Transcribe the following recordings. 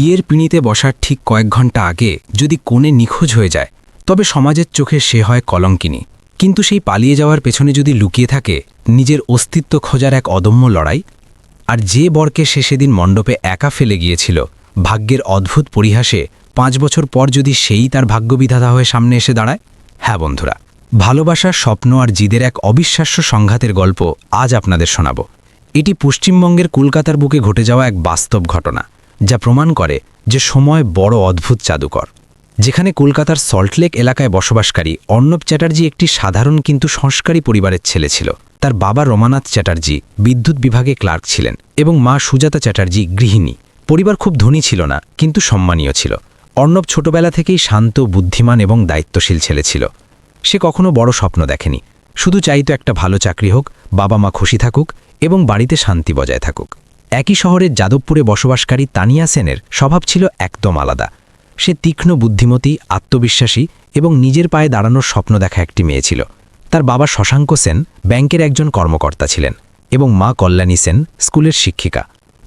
বিয়ের পিঁড়িতে বসার ঠিক কয়েক ঘন্টা আগে যদি কনে নিখোঁজ হয়ে যায় তবে সমাজের চোখে সে হয় কলঙ্কিনী। কিন্তু সেই পালিয়ে যাওয়ার পেছনে যদি লুকিয়ে থাকে নিজের অস্তিত্ব খোঁজার এক অদম্য লড়াই, আর যে বরকে সে সেদিন মণ্ডপে একা ফেলে গিয়েছিল ভাগ্যের অদ্ভুত পরিহাসে 5 বছর পর যদি সেই তার ভাগ্যবিধাতা হয়ে সামনে এসে দাঁড়ায়। হ্যাঁ বন্ধুরা, ভালোবাসার স্বপ্ন আর জিদের এক অবিশ্বাস্য সংঘাতের গল্প আজ আপনাদের শোনাব। এটি পশ্চিমবঙ্গের কলকাতার বুকে ঘটে যাওয়া এক বাস্তব ঘটনা, যা প্রমাণ করে যে সময় বড় অদ্ভুত জাদুকর। যেখানে কলকাতার সল্টলেক এলাকায় বসবাসকারী অর্ণব চ্যাটার্জি একটি সাধারণ কিন্তু সংস্কারী পরিবারের ছেলে ছিল। তার বাবা রমানাথ চ্যাটার্জি বিদ্যুৎ বিভাগে ক্লার্ক ছিলেন এবং মা সুজাতা চ্যাটার্জি গৃহিণী। পরিবার খুব ধনী ছিল না, কিন্তু সম্মানীয় ছিল। অর্ণব ছোটবেলা থেকেই শান্ত, বুদ্ধিমান এবং দায়িত্বশীল ছেলে ছিল। সে কখনো বড় স্বপ্ন দেখেনি, শুধু চাইতো একটা ভালো চাকরি হোক, বাবা মা খুশি থাকুক এবং বাড়িতে শান্তি বজায় থাকুক। একই শহরের যাদবপুরে বসবাসকারী তানিয়া সেনের স্বভাব ছিল একদম আলাদা। সে তীক্ষ্ণ বুদ্ধিমতী, আত্মবিশ্বাসী এবং নিজের পায়ে দাঁড়ানোর স্বপ্ন দেখা একটি মেয়ে ছিল। তার বাবা শশাঙ্ক সেন ব্যাংকের একজন কর্মকর্তা ছিলেন এবং মা কল্যাণী সেন স্কুলের শিক্ষিকা।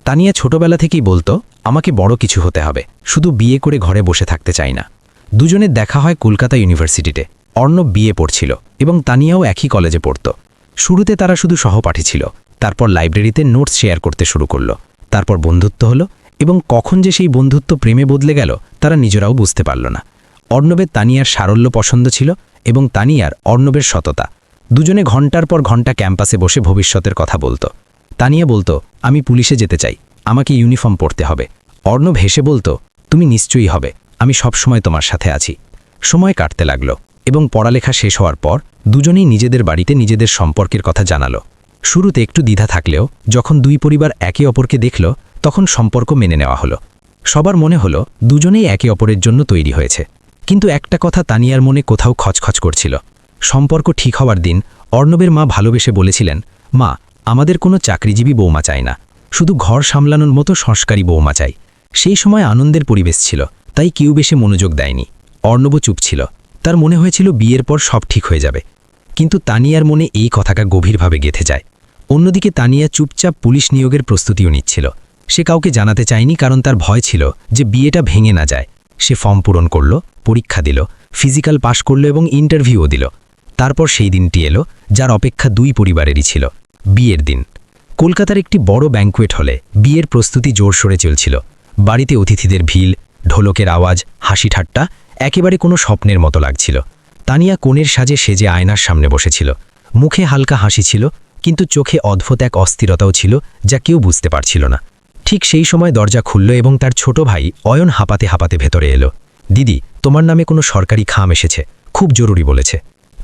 তানিয়া ছোটবেলা থেকেই বলতো, আমাকে বড় কিছু হতে হবে, শুধু বিয়ে করে ঘরে বসে থাকতে চাই না। দুজনের দেখা হয় কলকাতা ইউনিভার্সিটিতে। অর্ণব বিয়ে পড়ছিল এবং তানিয়াও একই কলেজে পড়ত। শুরুতে তারা শুধু সহপাঠী ছিল, তারপর লাইব্রেরিতে নোটস শেয়ার করতে শুরু করল, তারপর বন্ধুত্ব হলো এবং কখন যে সেই বন্ধুত্ব প্রেমে বদলে গেল তারা নিজেরাও বুঝতে পারল না। অর্ণবের তানিয়ার সারল্য পছন্দ ছিল এবং তানিয়ার অর্ণবের সততা। দুজনে ঘন্টার পর ঘন্টা ক্যাম্পাসে বসে ভবিষ্যতের কথা বলতো। তানিয়া বলতো, আমি পুলিশে যেতে চাই, আমাকে ইউনিফর্ম পরতে হবে। অর্ণব হেসে বলতো, তুমি নিশ্চয়ই হবে, আমি সবসময় তোমার সাথে আছি। সময় কাটতে লাগল এবং পড়ালেখা শেষ হওয়ার পর দুজনেই নিজেদের বাড়িতে নিজেদের সম্পর্কের কথা জানালো। শুরুতে একটু দ্বিধা থাকলেও যখন দুই পরিবার একে অপরকে দেখল তখন সম্পর্ক মেনে নেওয়া হলো। সবার মনে হলো দুজনেই একে অপরের জন্য তৈরি হয়েছে। কিন্তু একটা কথা তানিয়ার মনে কোথাও খচখচ করছিল। সম্পর্ক ঠিক হওয়ার দিন অর্ণবের মা ভালোবেসে বলেছিলেন, মা, আমাদের কোনো চাকরিজীবী বৌমা চাই না, শুধু ঘর সামলানোর মতো সংস্কারী বৌমা চাই। সেই সময় আনন্দের পরিবেশ ছিল, তাই কেউ বেশি মনোযোগ দেয়নি। অর্ণবও চুপ ছিল, তার মনে হয়েছিল বিয়ের পর সব ঠিক হয়ে যাবে। কিন্তু তানিয়ার মনে এই কথাটা গভীরভাবে গেঁথে যায়। অন্যদিকে তানিয়া চুপচাপ পুলিশ নিয়োগের প্রস্তুতিও নিচ্ছিল। সে কাউকে জানাতে চায়নি, কারণ তার ভয় ছিল যে বিয়েটা ভেঙে না যায়। সে ফর্ম পূরণ করল, পরীক্ষা দিল, ফিজিক্যাল পাশ করল এবং ইন্টারভিউও দিল। তারপর সেই দিনটি এলো যার অপেক্ষা দুই পরিবারেরই ছিল, বিয়ের দিন। কলকাতার একটি বড় ব্যাংকুয়েট হলে বিয়ের প্রস্তুতি জোরসোরে চলছিল। বাড়িতে অতিথিদের ভিড়, ঢোলকের আওয়াজ, হাসি ঠাট্টা, একেবারে কোনো স্বপ্নের মতো লাগছিল। তানিয়া কনের সাজে সেজে আয়নার সামনে বসেছিল। মুখে হালকা হাসি ছিল, কিন্তু চোখে অদ্ভুত এক অস্থিরতাও ছিল যা কেউ বুঝতে পারছিল না। ঠিক সেই সময় দরজা খুলল এবং তার ছোট ভাই অয়ন হাঁপাতে হাঁপাতে ভেতরে এলো। দিদি, তোমার নামে কোনো সরকারি খাম এসেছে, খুব জরুরি বলেছে।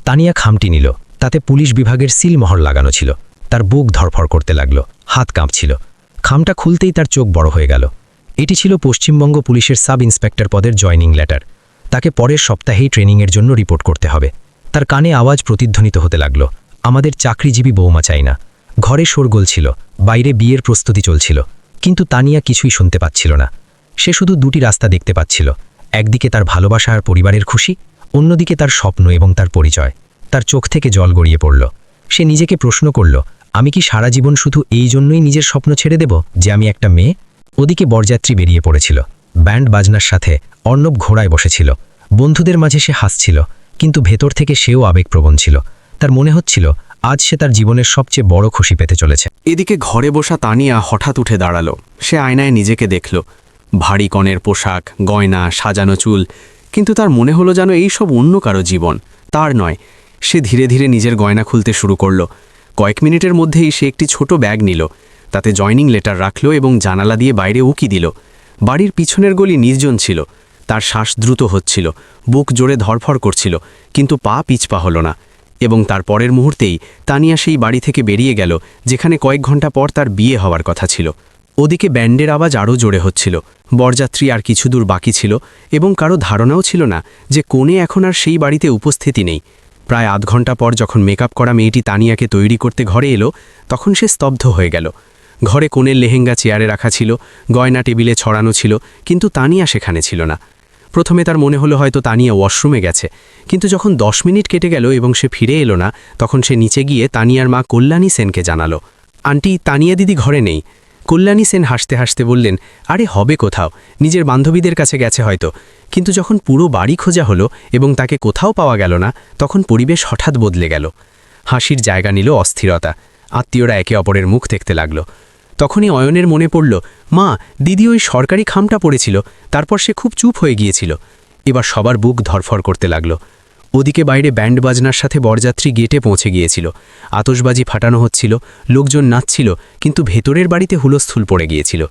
তানিয়া খামটি নিল, তাতে পুলিশ বিভাগের সিলমোহর লাগানো ছিল। তার বুক ধরফর করতে লাগল, হাত কাঁপছিল। খামটা খুলতেই তার চোখ বড় হয়ে গেল। এটি ছিল পশ্চিমবঙ্গ পুলিশের সাব ইন্সপেক্টর পদের জয়নিং লেটার। তাকে পরের সপ্তাহেই ট্রেনিংয়ের জন্য রিপোর্ট করতে হবে। তার কানে আওয়াজ প্রতিধ্বনিত হতে লাগল, আমাদের চাকরিজীবী বৌমা চাই না। ঘরে শোরগোল ছিল, বাইরে বিয়ের প্রস্তুতি চলছিল, কিন্তু তানিয়া কিছুই শুনতে পাচ্ছিল না। সে শুধু দুটি রাস্তা দেখতে পাচ্ছিল, একদিকে তার ভালোবাসা আর পরিবারের খুশি, অন্যদিকে তার স্বপ্ন এবং তার পরিচয়। তার চোখ থেকে জল গড়িয়ে পড়ল। সে নিজেকে প্রশ্ন করল, আমি কি সারা জীবন শুধু এই জন্যই নিজের স্বপ্ন ছেড়ে দেব যে আমি একটা মেয়ে? ওদিকে বরযাত্রী বেরিয়ে পড়েছিল, ব্যান্ড বাজনার সাথে। অর্ণব ঘোড়ায় বসেছিল। বন্ধুদের মাঝে সে হাসছিল, কিন্তু ভেতর থেকে সেও আবেগপ্রবণ ছিল। তার মনে হচ্ছিল আজ সে তার জীবনের সবচেয়ে বড় খুশি পেতে চলেছে। এদিকে ঘরে বসা তানিয়া হঠাৎ উঠে দাঁড়ালো। সে আয়নায় নিজেকে দেখল, ভারী কনের পোশাক, গয়না, সাজানো চুল, কিন্তু তার মনে হলো যেন এই সব অন্য কারো জীবন, তার নয়। সে ধীরে ধীরে নিজের গয়না খুলতে শুরু করল। কয়েক মিনিটের মধ্যেই সে একটি ছোট ব্যাগ নিল, তাতে জয়নিং লেটার রাখল এবং জানালা দিয়ে বাইরে উকি দিল। বাড়ির পিছনের গলি নির্জন ছিল। তার শ্বাস দ্রুত হচ্ছিল, বুক জোরে ধরফর করছিল, কিন্তু পা পিছপা হলো না। এবং তার পরের মুহূর্তেই তানিয়া সেই বাড়ি থেকে বেরিয়ে গেল যেখানে কয়েক ঘন্টা পর তার বিয়ে হওয়ার কথা ছিল। ওদিকে ব্যান্ডের আওয়াজ আরও জোরে হচ্ছিল। বরযাত্রী আর কিছু দূর বাকি ছিল এবং কারো ধারণাও ছিল না যে কনে এখন আর সেই বাড়িতে উপস্থিতি নেই। প্রায় আধ ঘন্টা পর যখন মেকআপ করা মেয়েটি তানিয়াকে তৈরি করতে ঘরে এলো, তখন সে স্তব্ধ হয়ে গেল। ঘরে কনের লেহেঙ্গা চেয়ারে রাখা ছিল, গয়না টেবিলে ছড়ানো ছিল, কিন্তু তানিয়া সেখানে ছিল না। প্রথমে তার মনে হলো হয়তো তানিয়া ওয়াশরুমে গেছে, কিন্তু যখন 10 মিনিট কেটে গেল এবং সে ফিরে এলো না, তখন সে নিচে গিয়ে তানিয়ার মা কল্যাণী সেনকে জানালো, আন্টি, তানিয়া দিদি ঘরে নেই। কল্যাণী সেন হাসতে হাসতে বললেন, আরে হবে কোথাও, নিজের বান্ধবীদের কাছে গেছে হয়তো। কিন্তু যখন পুরো বাড়ি খোঁজা হলো এবং তাকে কোথাও পাওয়া গেল না, তখন পরিবেশ হঠাৎ বদলে গেল। হাসির জায়গা নিল অস্থিরতা। আত্মীয়রা একে অপরের মুখ দেখতে লাগল। তখনই অয়নের মনে পড়ল, মা, দিদি ওই সরকারি খামটা পড়েছিল, তারপর সে খুব চুপ হয়ে গিয়েছিল। এবার সবার বুক ধরফর করতে লাগল। ওদিকে বাইরে ব্যান্ড বাজনার সাথে বরযাত্রী গেটে পৌঁছে গিয়েছিল। আতশবাজি ফাটানো হচ্ছিল, লোকজন নাচছিল, কিন্তু ভেতরের বাড়িতে হুলস্থুল পড়ে গিয়েছিল।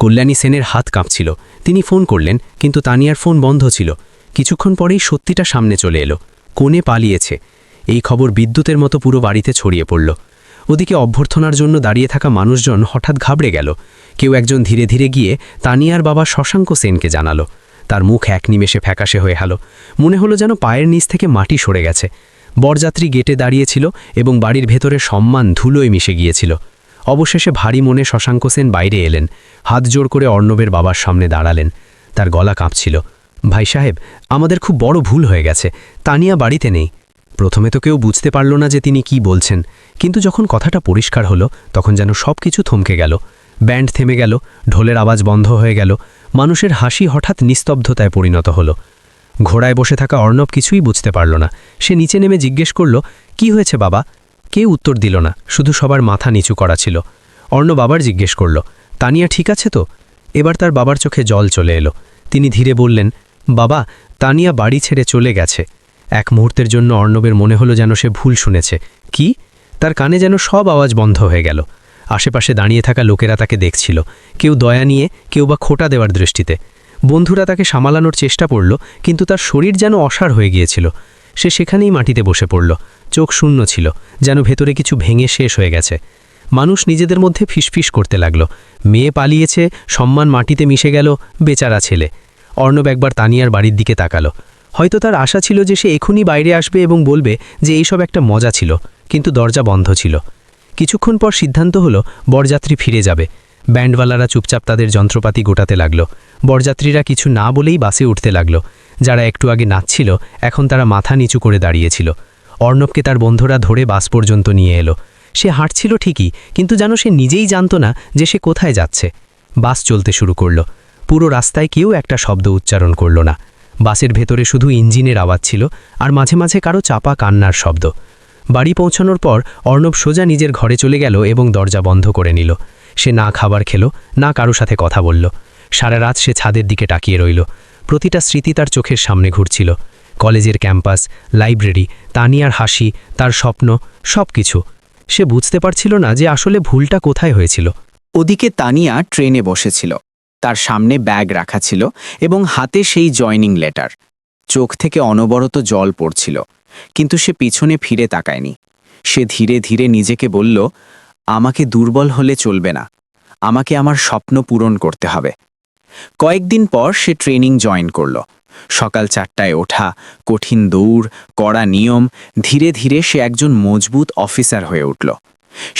কল্যাণী সেনের হাত কাঁপছিল। তিনি ফোন করলেন, কিন্তু তানিয়ার ফোন বন্ধ ছিল। কিছুক্ষণ পরেই সত্যিটা সামনে চলে এলো। কোণে পালিয়েছে। এই খবর বিদ্যুতের মতো পুরো বাড়িতে ছড়িয়ে পড়ল। ওদিকে অভ্যর্থনার জন্য দাঁড়িয়ে থাকা মানুষজন হঠাৎ ঘাবড়ে গেল। কেউ একজন ধীরে ধীরে গিয়ে তানিয়ার বাবা শশাঙ্ক সেনকে জানালো। তার মুখ এক নিমেষে ফ্যাকাশে হয়ে গেল। মনে হলো যেন পায়ের নিচ থেকে মাটি সরে গেছে। বরযাত্রী গেটে দাঁড়িয়েছিল এবং বাড়ির ভেতরে সম্মান ধুলোয় মিশে গিয়েছিল। অবশেষে ভারী মনে শশাঙ্ক সেন বাইরে এলেন। হাত জোড় করে অর্ণবের বাবার সামনে দাঁড়ালেন। তার গলা কাঁপছিল। ভাই সাহেব, আমাদের খুব বড় ভুল হয়ে গেছে। তানিয়া বাড়িতে নেই। প্রথমে তো কেউ বুঝতে পারল না যে তিনি কি বলছেন, কিন্তু যখন কথাটা পরিষ্কার হলো তখন যেন সব কিছু থমকে গেল। ব্যান্ড থেমে গেল, ঢোলের আওয়াজ বন্ধ হয়ে গেল, মানুষের হাসি হঠাৎ নিস্তব্ধতায় পরিণত হলো। ঘোড়ায় বসে থাকা অর্ণব কিছুই বুঝতে পারল না। সে নিচে নেমে জিজ্ঞেস করল, কি হয়েছে বাবা? কেউ উত্তর দিল না, শুধু সবার মাথা নিচু করা ছিল। অর্ণব আবার জিজ্ঞেস করল, তানিয়া ঠিক আছে তো? এবার তার বাবার চোখে জল চলে এলো। তিনি ধীরে বললেন, বাবা, তানিয়া বাড়ি ছেড়ে চলে গেছে। এক মুহূর্তের জন্য অর্ণবের মনে হলো যেন সে ভুল শুনেছে। কি? তার কানে যেন সব আওয়াজ বন্ধ হয়ে গেল। আশেপাশে দাঁড়িয়ে থাকা লোকেরা তাকে দেখছিল, কেউ দয়া নিয়ে, কেউ বা খোঁটা দেওয়ার দৃষ্টিতে। বন্ধুরা তাকে সামালানোর চেষ্টা করল, কিন্তু তার শরীর যেন অসাড় হয়ে গিয়েছিল। সে সেখানেই মাটিতে বসে পড়ল। চোখ শূন্য ছিল, যেন ভেতরে কিছু ভেঙে শেষ হয়ে গেছে। মানুষ নিজেদের মধ্যে ফিসফিস করতে লাগল। মেয়ে পালিয়েছে, সম্মান মাটিতে মিশে গেল, বেচারা ছেলে। অর্ণব একবার তানিয়ার বাড়ির দিকে তাকালো। হয়তো তার আশা ছিল যে সে এখনই বাইরে আসবে এবং বলবে যে এইসব একটা মজা ছিল, কিন্তু দরজা বন্ধ ছিল। কিছুক্ষণ পর সিদ্ধান্ত হলো বরযাত্রী ফিরে যাবে। ব্যান্ডওয়ালারা চুপচাপ তাদের যন্ত্রপাতি গোটাতে লাগল। বরযাত্রীরা কিছু না বলেই বাসে উঠতে লাগল। যারা একটু আগে নাচছিল এখন তারা মাথা নিচু করে দাঁড়িয়েছিল। অর্ণবকে তার বন্ধুরা ধরে বাস পর্যন্ত নিয়ে এলো। সে হাঁটছিল ঠিকই, কিন্তু যেন সে নিজেই জানত না যে সে কোথায় যাচ্ছে। বাস চলতে শুরু করল। পুরো রাস্তায় কেউ একটা শব্দ উচ্চারণ করল না। বাসের ভেতরে শুধু ইঞ্জিনের আওয়াজ ছিল, আর মাঝে মাঝে কারো চাপা কান্নার শব্দ। বাড়ি পৌঁছানোর পর অর্ণব সোজা নিজের ঘরে চলে গেল এবং দরজা বন্ধ করে নিল। সে না খাবার খেল, না কারো সাথে কথা বলল। সারা রাত সে ছাদের দিকে তাকিয়ে রইল। প্রতিটা স্মৃতি তার চোখের সামনে ঘুরছিল। কলেজের ক্যাম্পাস, লাইব্রেরি, তানিয়ার হাসি, তার স্বপ্ন, সব কিছু। সে বুঝতে পারছিল না যে আসলে ভুলটা কোথায় হয়েছিল। ওদিকে তানিয়া ট্রেনে বসেছিল। তার সামনে ব্যাগ রাখা ছিল এবং হাতে সেই জয়নিং লেটার। চোখ থেকে অনবরত জল পড়ছিল, কিন্তু সে পিছনে ফিরে তাকায়নি। সে ধীরে ধীরে নিজেকে বলল, আমাকে দুর্বল হলে চলবে না, আমাকে আমার স্বপ্ন পূরণ করতে হবে। কয়েকদিন পর সে ট্রেনিং জয়েন করল। সকাল 4টায় ওঠা, কঠিন দৌড়, কড়া নিয়ম। ধীরে ধীরে সে একজন মজবুত অফিসার হয়ে উঠল।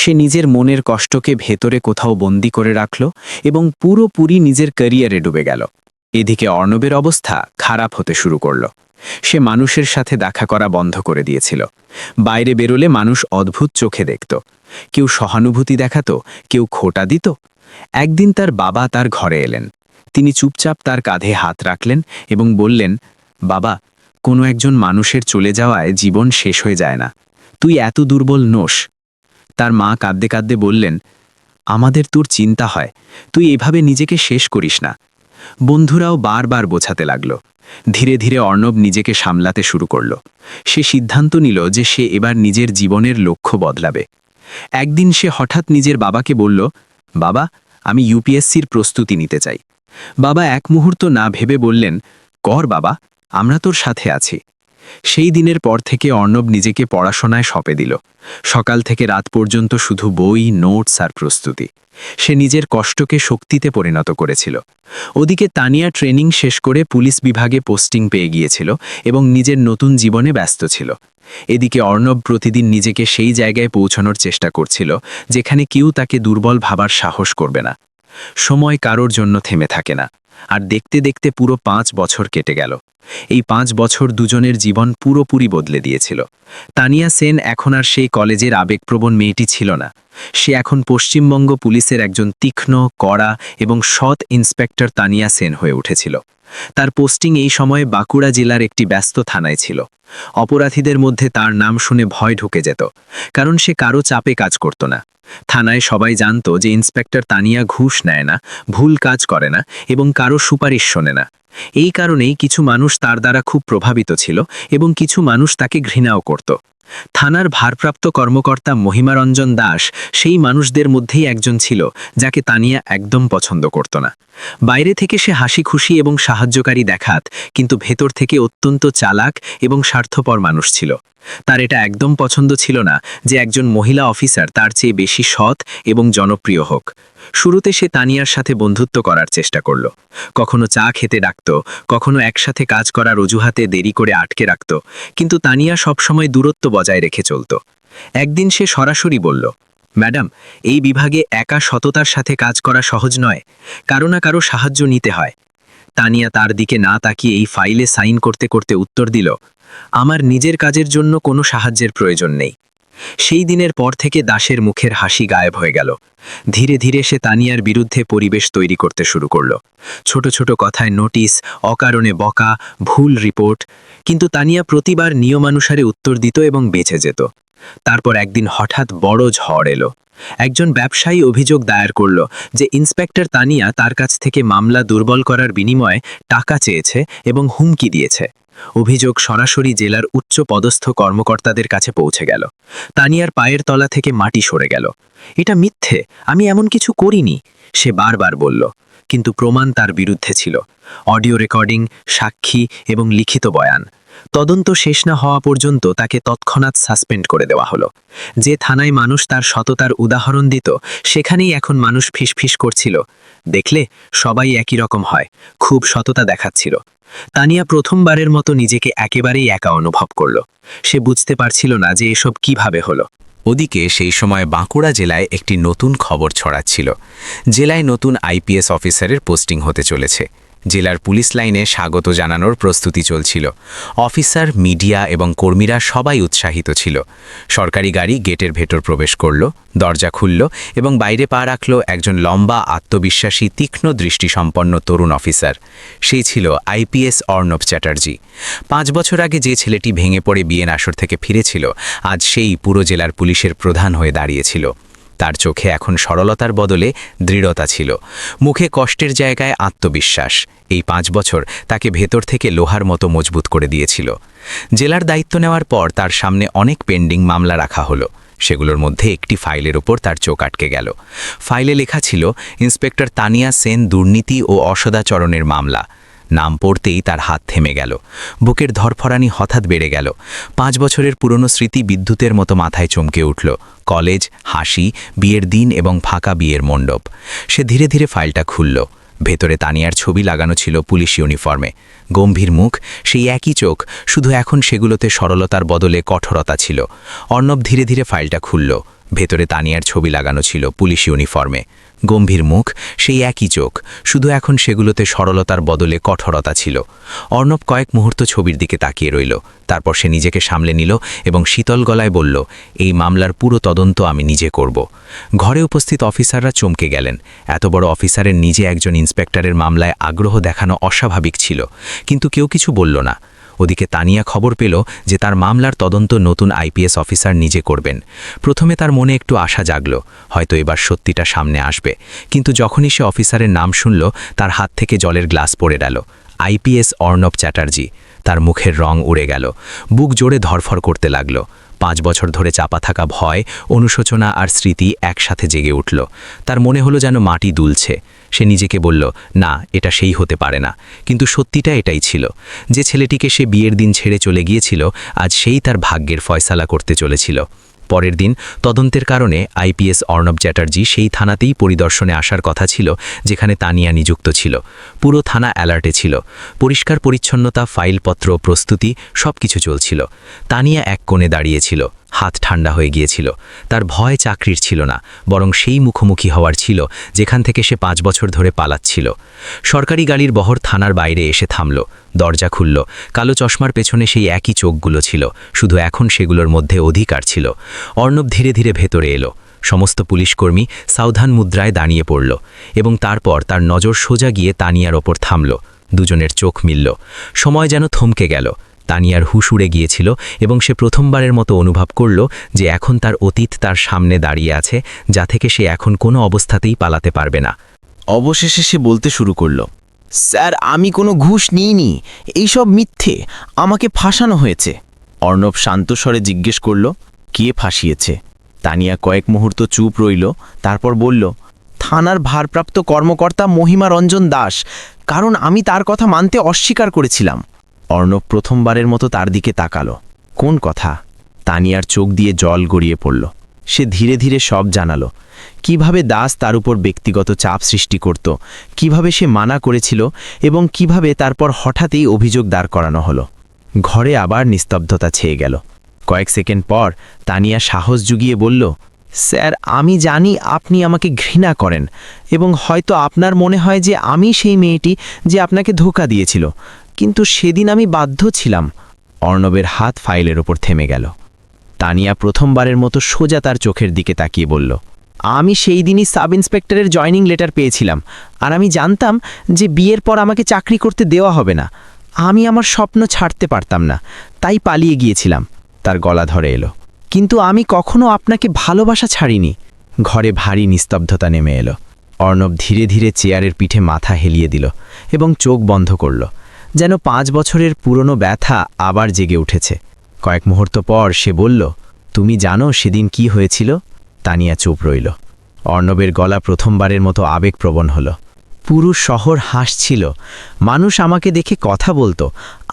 সে নিজের মনের কষ্টকে ভেতরে কোথাও বন্দি করে রাখল এবং পুরোপুরি নিজের ক্যারিয়ারে ডুবে গেল। এদিকে অর্ণবের অবস্থা খারাপ হতে শুরু করল। সে মানুষের সাথে দেখা করা বন্ধ করে দিয়েছিল। বাইরে বেরোলে মানুষ অদ্ভুত চোখে দেখত। কেউ সহানুভূতি দেখাতো, কেউ খোঁটা দিত। একদিন তার বাবা তার ঘরে এলেন। তিনি চুপচাপ তার কাঁধে হাত রাখলেন এবং বললেন, বাবা, কোনো একজন মানুষের চলে যাওয়ায় জীবন শেষ হয়ে যায় না। তুই এত দুর্বল নোস। তার মা কাঁদতে কাঁদতে বললেন, আমাদের তোর চিন্তা হয়, তুই এভাবে নিজেকে শেষ করিস না। বন্ধুরাও বারবার বোঝাতে লাগল। ধীরে ধীরে অর্ণব নিজেকে সামলাতে শুরু করল। সে সিদ্ধান্ত নিল যে সে এবার নিজের জীবনের লক্ষ্য বদলাবে। একদিন সে হঠাৎ নিজের বাবাকে বলল, বাবা, আমি ইউপিএসসির প্রস্তুতি নিতে চাই। বাবা এক মুহূর্ত না ভেবে বললেন, কর বাবা, আমরা তোর সাথে আছি। সেই দিনের পর থেকে অর্ণব নিজেকে পড়াশোনায় সঁপে দিল। সকাল থেকে রাত পর্যন্ত শুধু বই, নোটস আর প্রস্তুতি। সে নিজের কষ্টকে শক্তিতে পরিণত করেছিল। ওদিকে তানিয়া ট্রেনিং শেষ করে পুলিশ বিভাগে পোস্টিং পেয়ে গিয়েছিল এবং নিজের নতুন জীবনে ব্যস্ত ছিল। এদিকে অর্ণব প্রতিদিন নিজেকে সেই জায়গায় পৌঁছানোর চেষ্টা করছিল যেখানে কেউ তাকে দুর্বল ভাবার সাহস করবে না। সময় কারোর জন্য থেমে থাকে না, আর দেখতে দেখতে পুরো 5 বছর কেটে গেল। এই 5 বছর দুজনের জীবন পুরোপুরি বদলে দিয়েছিল। তানিয়া সেন এখন আর সেই কলেজের আবেগপ্রবণ মেয়েটি ছিল না। সে এখন পশ্চিমবঙ্গ পুলিশের একজন তীক্ষ্ণ, কড়া এবং সৎ ইন্সপেক্টর তানিয়া সেন হয়ে উঠেছিল। তার পোস্টিং এই সময়ে বাঁকুড়া জেলার একটি ব্যস্ত থানায় ছিল। অপরাধীদের মধ্যে তার নাম শুনে ভয় ঢুকে যেত, কারণ সে কারো চাপে কাজ করত না। থানায় সবাই জানত যে ইন্সপেক্টর তানিয়া ঘুষ নেয় না, ভুল কাজ করে না এবং কারো সুপারিশ শোনে না। এই কারণেই কিছু মানুষ তার দ্বারা খুব প্রভাবিত ছিল এবং কিছু মানুষ তাকে ঘৃণাও করত। থানার ভারপ্রাপ্ত কর্মকর্তা মহিমারঞ্জন দাস সেই মানুষদের মধ্যেই একজন ছিল, যাকে তানিয়া একদম পছন্দ করত না। বাইরে থেকে সে হাসি খুশি এবং সাহায্যকারী দেখাত, কিন্তু ভেতর থেকে অত্যন্ত চালাক এবং স্বার্থপর মানুষ ছিল। তার এটা একদম পছন্দ ছিল না যে একজন মহিলা অফিসার তার চেয়ে বেশি সৎ এবং জনপ্রিয় হোক। শুরুতে সে তানিয়ার সাথে বন্ধুত্ব করার চেষ্টা করল। কখনো চা খেতে ডাকত, কখনো একসাথে কাজ করার অজুহাতে দেরি করে আটকে রাখত, কিন্তু তানিয়া সবসময় দূরত্ব বজায় রেখে চলত। একদিন সে সরাসরি বলল, ম্যাডাম, এই বিভাগে একা সততার সাথে কাজ করা সহজ নয়, কারো না কারো সাহায্য নিতে হয়। তানিয়া তার দিকে না তাকিয়ে এই ফাইলে সাইন করতে করতে উত্তর দিল, আমার নিজের কাজের জন্য কোনো সাহায্যের প্রয়োজন নেই। সেই দিনের পর থেকে দাসের মুখের হাসি গায়েব হয়ে গেল। ধীরে ধীরে সে তানিয়ার বিরুদ্ধে পরিবেশ তৈরি করতে শুরু করল। ছোট ছোট কথায় নোটিশ, অকারণে বকা, ভুল রিপোর্ট, কিন্তু তানিয়া প্রতিবার নিয়মানুসারে উত্তর দিত এবং বেঁচে যেত। তারপর একদিন হঠাৎ বড় ঝড় এলো। একজন ব্যবসায়ী অভিযোগ দায়ের করল যে ইন্সপেক্টর তানিয়া তার কাছ থেকে মামলা দুর্বল করার বিনিময়ে টাকা চেয়েছে এবং হুমকি দিয়েছে। অভিযোগ সরাসরি জেলার উচ্চ পদস্থ কর্মকর্তাদের কাছে পৌঁছে গেল। তানিয়ার পায়ের তলা থেকে মাটি সরে গেল। এটা মিথ্যে, আমি এমন কিছু করিনি, সে বারবার বলল, কিন্তু প্রমাণ তার বিরুদ্ধে ছিল। অডিও রেকর্ডিং, সাক্ষী এবং লিখিত বয়ান। তদন্ত শেষ না হওয়া পর্যন্ত তাকে তৎক্ষণাৎ সাসপেন্ড করে দেওয়া হলো। যে থানায় মানুষ তার সততার উদাহরণ দিত, সেখানেই এখন মানুষ ফিসফিস করছিল, দেখলে সবাই একই রকম হয়, খুব সততা দেখাচ্ছিল। তানিয়া প্রথমবারের মতো নিজেকে একেবারেই একা অনুভব করল। সে বুঝতে পারছিল না যে এসব কিভাবে হলো। ওদিকে সেই সময় বাঁকুড়া জেলায় একটি নতুন খবর ছড়াচ্ছিল। জেলায় নতুন আইপিএস অফিসারের পোস্টিং হতে চলেছে। জেলার পুলিশ লাইনে স্বাগত জানানোর প্রস্তুতি চলছিল। অফিসার, মিডিয়া এবং কর্মীরা সবাই উৎসাহিত ছিল। সরকারি গাড়ি গেটের ভেতর প্রবেশ করল, দরজা খুলল এবং বাইরে পা রাখল একজন লম্বা, আত্মবিশ্বাসী, তীক্ষ্ণ দৃষ্টিসম্পন্ন তরুণ অফিসার। সেই ছিল আইপিএস অর্ণব চ্যাটার্জি। 5 বছর আগে যে ছেলেটি ভেঙে পড়ে বিয়ের আসর থেকে ফিরেছিল, আজ সেই পুরো জেলার পুলিশের প্রধান হয়ে দাঁড়িয়েছিল। তার চোখে এখন সরলতার বদলে দৃঢ়তা ছিল, মুখে কষ্টের জায়গায় আত্মবিশ্বাস। এই 5 বছর তাকে ভেতর থেকে লোহার মতো মজবুত করে দিয়েছিল। জেলার দায়িত্ব নেওয়ার পর তার সামনে অনেক পেন্ডিং মামলা রাখা হলো। সেগুলোর মধ্যে একটি ফাইলের ওপর তার চোখ আটকে গেল। ফাইলে লেখা ছিল ইন্সপেক্টর তানিয়া সেন দুর্নীতি ও অসদাচরণের মামলা। নাম পড়তেই তার হাত থেমে গেল। বুকের ধরফরানি হঠাৎ বেড়ে গেল। 5 বছরের পুরনো স্মৃতি বিদ্যুতের মতো মাথায় চমকে উঠল। কলেজ, হাসি, বিয়ের দিন এবং ফাঁকা বিয়ের মণ্ডপ। সে ধীরে ধীরে ফাইলটা খুলল। ভেতরে তানিয়ার ছবি লাগানো ছিল পুলিশ ইউনিফর্মে। গম্ভীর মুখ, সেই একই চোখ, শুধু এখন সেগুলোতে সরলতার বদলে কঠোরতা ছিল। অর্ণব ধীরে ধীরে ফাইলটা খুলল। ভেতরে তানিয়ার ছবি লাগানো ছিল পুলিশ ইউনিফর্মে। গম্ভীর মুখ, সেই একই চোখ, শুধু এখন সেগুলোতে সরলতার বদলে কঠোরতা ছিল। অর্ণব কয়েক মুহূর্ত ছবির দিকে তাকিয়ে রইল। তারপর সে নিজেকে সামলে নিল এবং শীতল গলায় বলল, এই মামলার পুরো তদন্ত আমি নিজে করব। ঘরে উপস্থিত অফিসাররা চমকে গেলেন। এত বড় অফিসারের নিজে একজন ইন্সপেক্টরের মামলায় আগ্রহ দেখানো অস্বাভাবিক ছিল, কিন্তু কেউ কিছু বলল না। ওদিকে তানিয়া খবর পেল যে তার মামলার তদন্ত নতুন আইপিএস অফিসার নিজে করবেন। প্রথমে তার মনে একটু আশা জাগল, হয়তো এবার সত্যিটা সামনে আসবে। কিন্তু যখনই সে অফিসারের নাম শুনল, তার হাত থেকে জলের গ্লাস পড়ে গেল। আইপিএস অর্ণব চ্যাটার্জি। তার মুখের রং উড়ে গেল, বুক জোরে ধরফর করতে লাগল। 5 বছর ধরে চাপা থাকা ভয়, অনুশোচনা আর স্মৃতি একসাথে জেগে উঠল। তার মনে হলো যেন মাটি দুলছে। সে নিজেকে বলল, না, এটা সেই হতে পারে না। কিন্তু সত্যিটা এটাই ছিল। যে ছেলেটিকে সে বিয়ের দিন ছেড়ে চলে গিয়েছিল, আজ সেই তার ভাগ্যের ফয়সালা করতে চলেছিল। পরের দিন তদন্তের কারণে আইপিএস অর্ণব চ্যাটার্জি সেই থানাতেই পরিদর্শনে আসার কথা ছিল যেখানে তানিয়া নিযুক্ত ছিল। পুরো থানা অ্যালার্টে ছিল। পরিষ্কার পরিচ্ছন্নতা, ফাইলপত্র, প্রস্তুতি, সবকিছু চলছিল। তানিয়া এক কোণে দাঁড়িয়েছিল, হাত ঠান্ডা হয়ে গিয়েছিল। তার ভয় চাকরির ছিল না, বরং সেই মুখোমুখি হওয়ার ছিল যেখান থেকে সে 5 বছর ধরে পালাচ্ছিল। সরকারি গাড়ির বহর থানার বাইরে এসে থামল। দরজা খুলল। কালো চশমার পেছনে সেই একই চোখগুলো ছিল, শুধু এখন সেগুলোর মধ্যে অধিকার ছিল। অর্ণব ধীরে ধীরে ভেতরে এলো। সমস্ত পুলিশকর্মী সাবধান মুদ্রায় দাঁড়িয়ে পড়ল এবং তারপর তার নজর সোজা গিয়ে তানিয়ার ওপর থামল। দুজনের চোখ মিলল। সময় যেন থমকে গেল। তানিয়ার হুঁশ উড়ে গিয়েছিল এবং সে প্রথমবারের মতো অনুভব করল যে এখন তার অতীত তার সামনে দাঁড়িয়ে আছে, যা থেকে সে এখন কোনো অবস্থাতেই পালাতে পারবে না। অবশেষে সে বলতে শুরু করল, স্যার, আমি কোনো ঘুষ নিইনি, এইসব মিথ্যে, আমাকে ফাঁসানো হয়েছে। অর্ণব শান্ত স্বরে জিজ্ঞেস করল, কে ফাঁসিয়েছে? তানিয়া কয়েক মুহূর্ত চুপ রইল, তারপর বলল, থানার ভারপ্রাপ্ত কর্মকর্তা মহিমা রঞ্জন দাস, কারণ আমি তার কথা মানতে অস্বীকার করেছিলাম। অর্ণব প্রথমবারের মতো তার দিকে তাকালো। কোন কথা? তানিয়ার চোখ দিয়ে জল গড়িয়ে পড়ল। সে ধীরে ধীরে সব জানালো, কিভাবে দাস তার উপর ব্যক্তিগত চাপ সৃষ্টি করত, কিভাবে সে মানা করেছিল এবং কিভাবে তারপর হঠাৎই অভিযোগ দাঁড় করানো হলো। ঘরে আবার নিস্তব্ধতা ছেয়ে গেল। কয়েক সেকেন্ড পর তানিয়া সাহস জুগিয়ে বলল, স্যার, আমি জানি আপনি আমাকে ঘৃণা করেন এবং হয়তো আপনার মনে হয় যে আমি সেই মেয়েটি যে আপনাকে ধোঁকা দিয়েছিল, কিন্তু সেদিন আমি বাধ্য ছিলাম। অর্ণবের হাত ফাইলের ওপর থেমে গেল। তানিয়া প্রথমবারের মতো সোজা তার চোখের দিকে তাকিয়ে বলল, আমি সেই দিনই সাব ইন্সপেক্টরের জয়নিং লেটার পেয়েছিলাম, আর আমি জানতাম যে বিয়ের পর আমাকে চাকরি করতে দেওয়া হবে না। আমি আমার স্বপ্ন ছাড়তে পারতাম না, তাই পালিয়ে গিয়েছিলাম। তার গলা ধরে এলো, কিন্তু আমি কখনো আপনাকে ভালোবাসা ছাড়িনি। ঘরে ভারী নিস্তব্ধতা নেমে এলো। অর্ণব ধীরে ধীরে চেয়ারের পিঠে মাথা হেলিয়ে দিল এবং চোখ বন্ধ করল, যেন 5 বছরের পুরনো ব্যথা আবার জেগে উঠেছে। কয়েক মুহূর্ত পর সে বলল, তুমি জানো সেদিন কি হয়েছিল? তানিয়া চুপ রইল। অর্ণবের গলা প্রথমবারের মতো আবেগপ্রবণ হল। পুরো শহর হাসছিল, মানুষ আমাকে দেখে কথা বলতো।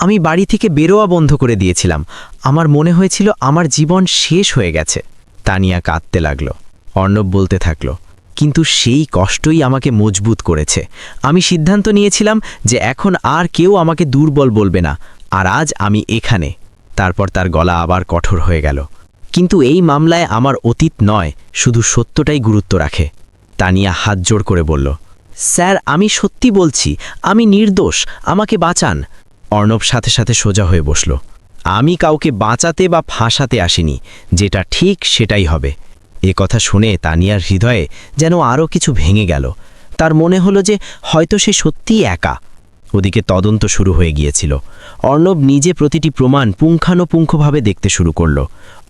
আমি বাড়ি থেকে বেরোয়া বন্ধ করে দিয়েছিলাম। আমার মনে হয়েছিল আমার জীবন শেষ হয়ে গেছে। তানিয়া কাঁদতে লাগল। অর্ণব বলতে থাকল, কিন্তু সেই কষ্টই আমাকে মজবুত করেছে। আমি সিদ্ধান্ত নিয়েছিলাম যে এখন আর কেউ আমাকে দুর্বল বলবে না, আর আজ আমি এখানে। তারপর তার গলা আবার কঠোর হয়ে গেল। কিন্তু এই মামলায় আমার অতীত নয়, শুধু সত্যটাই গুরুত্ব রাখে। তানিয়া হাত জোড় করে বলল, স্যার, আমি সত্যি বলছি, আমি নির্দোষ, আমাকে বাঁচান। অর্ণব সাথে সাথে সোজা হয়ে বসল। আমি কাউকে বাঁচাতে বা ফাঁসাতে আসিনি, যেটা ঠিক সেটাই হবে। এ কথা শুনে তানিয়ার হৃদয়ে যেন আরও কিছু ভেঙে গেল। তার মনে হলো যে হয়তো সে সত্যিই একা। ওদিকে তদন্ত শুরু হয়ে গিয়েছিল। অর্ণব নিজে প্রতিটি প্রমাণ পুঙ্খানুপুঙ্খভাবে দেখতে শুরু করল।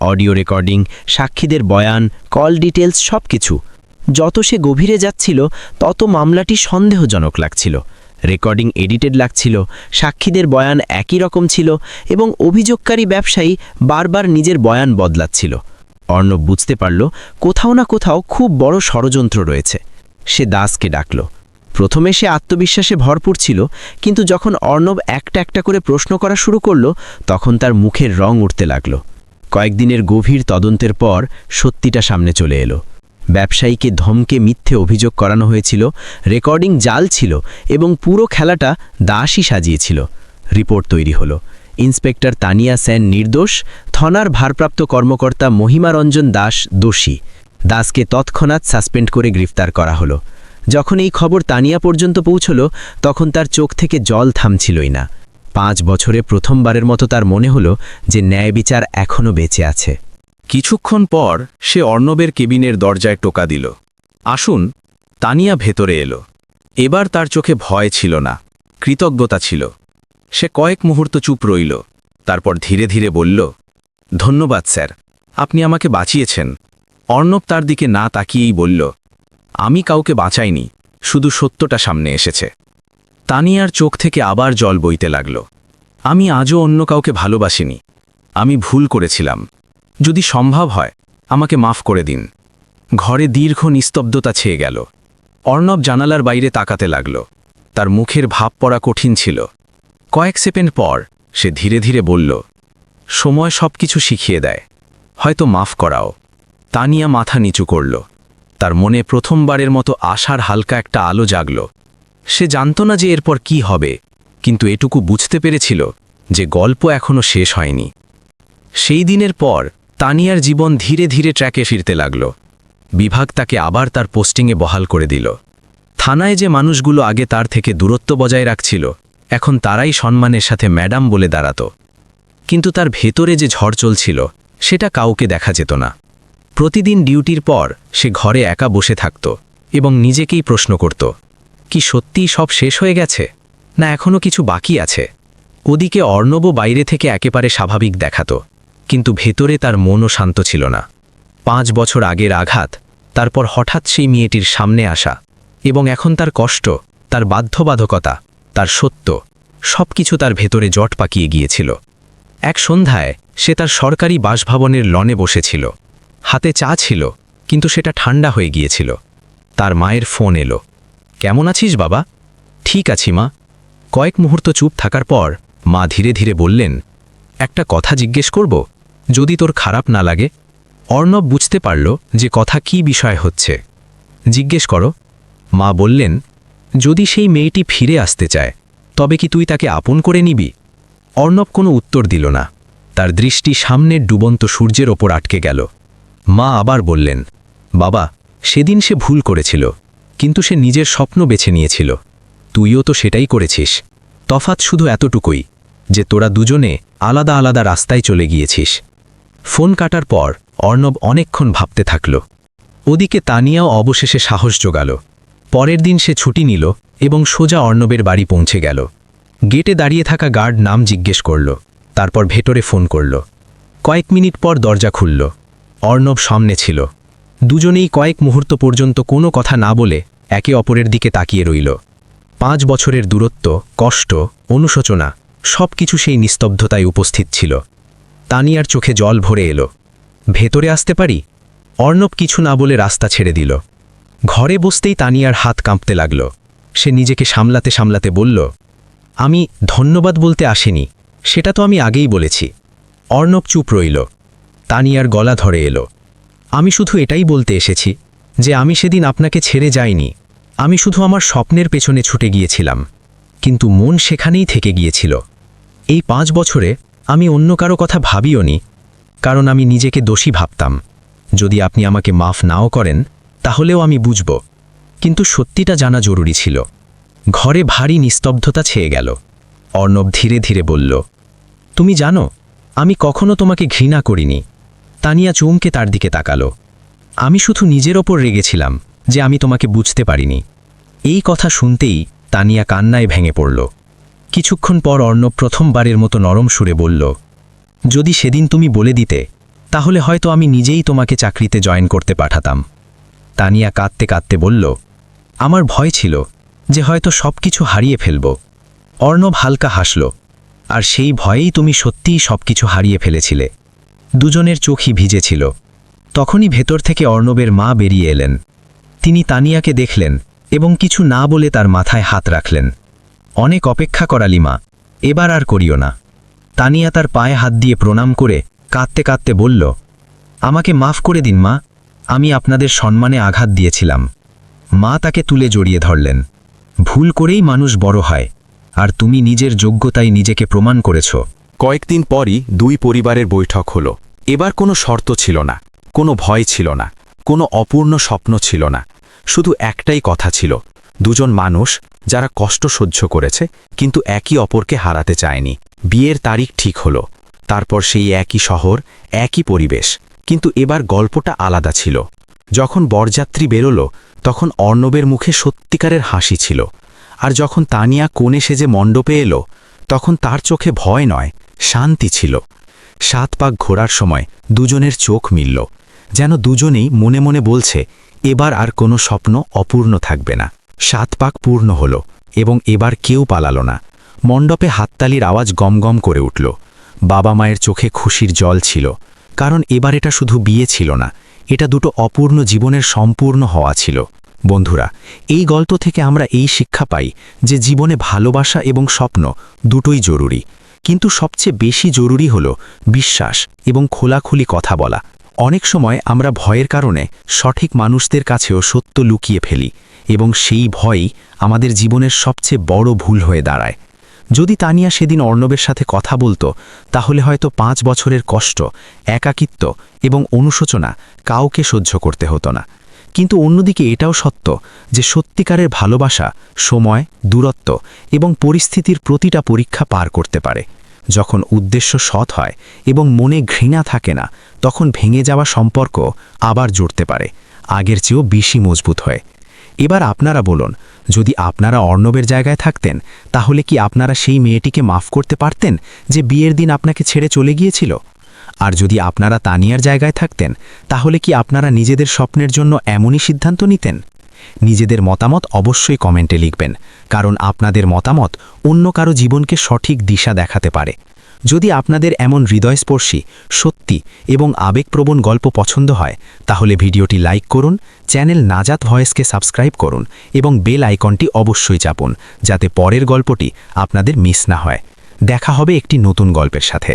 অডিও রেকর্ডিং, সাক্ষীদের বয়ান, কল ডিটেলস, সব কিছু। যত সে গভীরে যাচ্ছিল তত মামলাটি সন্দেহজনক লাগছিল। রেকর্ডিং এডিটেড লাগছিল, সাক্ষীদের বয়ান একই রকম ছিল এবং অভিযোগকারী ব্যবসায়ী বারবার নিজের বয়ান বদলাচ্ছিল। অর্ণব বুঝতে পারল কোথাও না কোথাও খুব বড় ষড়যন্ত্র রয়েছে। সে দাসকে ডাকল। প্রথমে সে আত্মবিশ্বাসে ভরপুর ছিল, কিন্তু যখন অর্ণব একটা একটা করে প্রশ্ন করা শুরু করল, তখন তার মুখের রং উঠতে লাগল। কয়েকদিনের গভীর তদন্তের পর সত্যিটা সামনে চলে এলো। ব্যবসায়ীকে ধমকে মিথ্যে অভিযোগ করানো হয়েছিল, রেকর্ডিং জাল ছিল এবং পুরো খেলাটা দাসই সাজিয়েছিল। রিপোর্ট তৈরি হলো। ইন্সপেক্টর তানিয়া সেন নির্দোষ, থানার ভারপ্রাপ্ত কর্মকর্তা মহিমা রঞ্জন দাস দোষী। দাসকে তৎক্ষণাৎ সাসপেন্ড করে গ্রেফতার করা হলো। যখন এই খবর তানিয়া পর্যন্ত পৌঁছল, তখন তার চোখ থেকে জল থামছিলই না। 5 বছরে প্রথমবারের মতো তার মনে হলো যে ন্যায় বিচার এখনও বেঁচে আছে। কিছুক্ষণ পর সে অর্ণবের কেবিনের দরজায় টোকা দিল। আসুন। তানিয়া ভেতরে এলো। এবার তার চোখে ভয় ছিল না, কৃতজ্ঞতা ছিল। সে কয়েক মুহূর্ত চুপ রইল, তারপর ধীরে ধীরে বলল, ধন্যবাদ স্যার, আপনি আমাকে বাঁচিয়েছেন। অর্ণব তার দিকে না তাকিয়েই বলল, আমি কাউকে বাঁচাইনি, শুধু সত্যটা সামনে এসেছে। তানিয়ার চোখ থেকে আবার জল বইতে লাগল। আমি আজও অন্য কাউকে ভালোবাসিনি, আমি ভুল করেছিলাম। যদি সম্ভব হয় আমাকে মাফ করে দিন। ঘরে দীর্ঘ নিস্তব্ধতা ছেয়ে গেল। অর্ণব জানালার বাইরে তাকাতে লাগল। তার মুখের ভাব পড়া কঠিন ছিল। কয়েক সেকেন্ড পর সে ধীরে ধীরে বলল, সময় সব কিছু শিখিয়ে দেয়, হয়তো মাফ করাও। তানিয়া মাথা নিচু করল। তার মনে প্রথমবারের মতো আশার হালকা একটা আলো জাগল। সে জানত না যে এরপর কি হবে, কিন্তু এটুকু বুঝতে পেরেছিল যে গল্প এখনো শেষ হয়নি। সেই দিনের পর তানিয়ার জীবন ধীরে ধীরে ট্র্যাকে ফিরতে লাগল। বিভাগ তাকে আবার তার পোস্টিংয়ে বহাল করে দিল। থানায় যে মানুষগুলো আগে তার থেকে দূরত্ব বজায় রাখছিল, এখন তারাই সম্মানের সাথে ম্যাডাম বলে দাঁড়াত। কিন্তু তার ভেতরে যে ঝড় চলছিল সেটা কাউকে দেখা যেত না। প্রতিদিন ডিউটির পর সে ঘরে একা বসে থাকত এবং নিজেকেই প্রশ্ন করত, কি সত্যিই সব শেষ হয়ে গেছে, না এখনও কিছু বাকি আছে? ওদিকে অর্ণবও বাইরে থেকে একেবারে স্বাভাবিক দেখাত, কিন্তু ভেতরে তার মনও শান্ত ছিল না। 5 বছর আগের আঘাত, তারপর হঠাৎ সেই মেয়েটির সামনে আসা, এবং এখন তার কষ্ট, তার বাধ্যবাধকতা, তার সত্য, সব কিছু তার ভেতরে জট পাকিয়ে গিয়েছিল। এক সন্ধ্যায় সে তার সরকারি বাসভবনের লনে বসেছিল। হাতে চা ছিল, কিন্তু সেটা ঠান্ডা হয়ে গিয়েছিল। তার মায়ের ফোন এলো। কেমন আছিস বাবা? ঠিক আছি মা। কয়েক মুহূর্ত চুপ থাকার পর মা ধীরে ধীরে বললেন, একটা কথা জিজ্ঞেস করব, যদি তোর খারাপ না লাগে? অর্ণব বুঝতে পারল যে কথা কি বিষয় হচ্ছে। জিজ্ঞেস করো। মা বললেন, যদি সেই মেয়েটি ফিরে আসতে চায়, তবে কি তুই তাকে আপন করে নিবি? অর্ণব কোনো উত্তর দিল না। তার দৃষ্টি সামনের ডুবন্ত সূর্যের ওপর আটকে গেল। মা আবার বললেন, বাবা, সেদিন সে ভুল করেছিল, কিন্তু সে নিজের স্বপ্ন বেছে নিয়েছিল। তুইও তো সেটাই করেছিস। তফাৎ শুধু এতটুকুই যে তোরা দুজনে আলাদা আলাদা রাস্তায় চলে গিয়েছিস। ফোন কাটার পর অর্ণব অনেকক্ষণ ভাবতে থাকল। ওদিকে তানিয়াও অবশেষে সাহস জোগাল। পরের দিন সে ছুটি নিল এবং সোজা অর্ণবের বাড়ি পৌঁছে গেল। গেটে দাঁড়িয়ে থাকা গার্ড নাম জিজ্ঞেস করল, তারপর ভেতরে ফোন করল। কয়েক মিনিট পর দরজা খুলল। অর্ণব সামনে ছিল। দুজনেই কয়েক মুহূর্ত পর্যন্ত কোনো কথা না বলে একে অপরের দিকে তাকিয়ে রইল। 5 বছরের দূরত্ব, কষ্ট, অনুশোচনা, সব কিছু সেই নিস্তব্ধতায় উপস্থিত ছিল। তানিয়ার চোখে জল ভরে এলো। ভেতরে আসতে পারি? অর্ণব কিছু না বলে রাস্তা ছেড়ে দিল। ঘরে বসতেই তানিয়ার হাত কাঁপতে লাগল। সে নিজেকে সামলাতে সামলাতে বলল, আমি ধন্যবাদ বলতে আসিনি, সেটা তো আমি আগেই বলেছি। অর্ণব চুপ রইল। তানিয়ার গলা ধরে এলো। আমি শুধু এটাই বলতে এসেছি যে আমি সেদিন আপনাকে ছেড়ে যাইনি। আমি শুধু আমার স্বপ্নের পেছনে ছুটে গিয়েছিলাম, কিন্তু মন সেখানেই থেকে গিয়েছিল। এই 5 বছরে আমি অন্য কারো কথা ভাবিওনি, কারণ আমি নিজেকে দোষী ভাবতাম। যদি আপনি আমাকে মাফ নাও করেন, তাহলেও আমি বুঝব, কিন্তু সত্যিটা জানা জরুরি ছিল। ঘরে ভারী নিস্তব্ধতা ছেয়ে গেল। অর্ণব ধীরে ধীরে বলল, তুমি জানো, আমি কখনো তোমাকে ঘৃণা করিনি। তানিয়া চমকে তার দিকে তাকালো। আমি শুধু নিজের ওপর রেগেছিলাম যে আমি তোমাকে বুঝতে পারিনি। এই কথা শুনতেই তানিয়া কান্নায় ভেঙে পড়ল। কিছুক্ষণ পর অর্ণব প্রথমবারের মতো নরম সুরে বলল, যদি সেদিন তুমি বলে দিতে, তাহলে হয়তো আমি নিজেই তোমাকে চাকরিতে জয়েন করতে পাঠাতাম। তানিয়া কাঁদতে কাঁদতে বলল, আমার ভয় ছিল যে হয়তো সব কিছু হারিয়ে ফেলব। অর্ণব হালকা হাসল, আর সেই ভয়েই তুমি সত্যিই সব কিছু হারিয়ে ফেলেছিলে। দুজনের চোখই ভিজেছিল। তখনই ভেতর থেকে অর্ণবের মা বেরিয়ে এলেন। তিনি তানিয়াকে দেখলেন এবং কিছু না বলে তার মাথায় হাত রাখলেন। অনেক অপেক্ষা করালি মা, এবার আর করিও না। তানিয়া তার পায়ে হাত দিয়ে প্রণাম করে কাঁদতে কাঁদতে বলল, আমাকে মাফ করে দিন মা, আমি আপনাদের সম্মানে আঘাত দিয়েছিলাম। মা তাকে তুলে জড়িয়ে ধরলেন। ভুল করেই মানুষ বড় হয়, আর তুমি নিজের যোগ্যতায় নিজেকে প্রমাণ করেছ। কয়েকদিন পরই 2 পরিবারের বৈঠক হলো। এবার কোনো শর্ত ছিল না, কোনো ভয় ছিল না, কোনো অপূর্ণ স্বপ্ন ছিল না। শুধু একটাই কথা ছিল, দুজন মানুষ যারা কষ্ট সহ্য করেছে কিন্তু একে অপরকে হারাতে চায়নি। বিয়ের তারিখ ঠিক হলো, তারপর সেই একই শহর, একই পরিবেশ, কিন্তু এবার গল্পটা আলাদা ছিল। যখন বরযাত্রী বেরোলো, তখন অর্ণবের মুখে সত্যিকারের হাসি ছিল, আর যখন তানিয়া কোণে সেজে মণ্ডপে এলো, তখন তার চোখে ভয় নয়, শান্তি ছিল। 7 পাক ঘোরার সময় দুজনের চোখ মিলল, যেন দুজনেই মনে মনে বলছে, এবার আর কোনো স্বপ্ন অপূর্ণ থাকবে না। 7 পাক পূর্ণ হলো এবং এবার কেউ পালালো না। মণ্ডপে হাততালির আওয়াজ গমগম করে উঠল। বাবা মায়ের চোখে খুশির জল ছিল, কারণ এবার এটা শুধু বিয়ে ছিল না, এটা দুটো অপূর্ণ জীবনের সম্পূর্ণ হওয়া ছিল। বন্ধুরা, এই গল্প থেকে আমরা এই শিক্ষা পাই যে জীবনে ভালোবাসা এবং স্বপ্ন দুটোই জরুরি, কিন্তু সবচেয়ে বেশি জরুরি হলো বিশ্বাস এবং খোলাখুলি কথা বলা। অনেক সময় আমরা ভয়ের কারণে সঠিক মানুষদের কাছেও সত্য লুকিয়ে ফেলি, এবং সেই ভয়ই আমাদের জীবনের সবচেয়ে বড় ভুল হয়ে দাঁড়ায়। যদি তানিয়া সেদিন অর্ণবের সাথে কথা বলতো তাহলে হয়তো 5 বছরের কষ্ট, একাকিত্ব এবং অনুশোচনা কাউকে সহ্য করতে হতো না। কিন্তু অন্যদিকে এটাও সত্য যে সত্যিকারের ভালোবাসা সময়, দূরত্ব এবং পরিস্থিতির প্রতিটা পরীক্ষা পার করতে পারে। যখন উদ্দেশ্য সৎ হয় এবং মনে ঘৃণা থাকে না, তখন ভেঙে যাওয়া সম্পর্ক আবার জুড়তে পারে, আগের চেয়েও বেশি মজবুত হয়। এবার আপনারা বলুন, যদি আপনারা অর্ণবের জায়গায় থাকতেন তাহলে কি আপনারা সেই মেয়েটিকে মাফ করতে পারতেন যে বিয়ের দিন আপনাকে ছেড়ে চলে গিয়েছিল? আর যদি আপনারা তানিয়ার জায়গায় থাকতেন তাহলে কি আপনারা নিজেদের স্বপ্নের জন্য এমনই সিদ্ধান্ত নিতেন? নিজেদের মতামত অবশ্যই কমেন্টে লিখবেন, কারণ আপনাদের মতামত অন্য কারো জীবনকে সঠিক দিশা দেখাতে পারে। যদি আপনাদের এমন হৃদয়স্পর্শী, সত্যি এবং আবেগপ্রবণ গল্প পছন্দ হয় তাহলে ভিডিওটি লাইক করুন, চ্যানেল নাজাত ভয়েসকে সাবস্ক্রাইব করুন এবং বেল আইকনটি অবশ্যই চাপুন যাতে পরের গল্পটি আপনাদের মিস না হয়। দেখা হবে একটি নতুন গল্পের সাথে।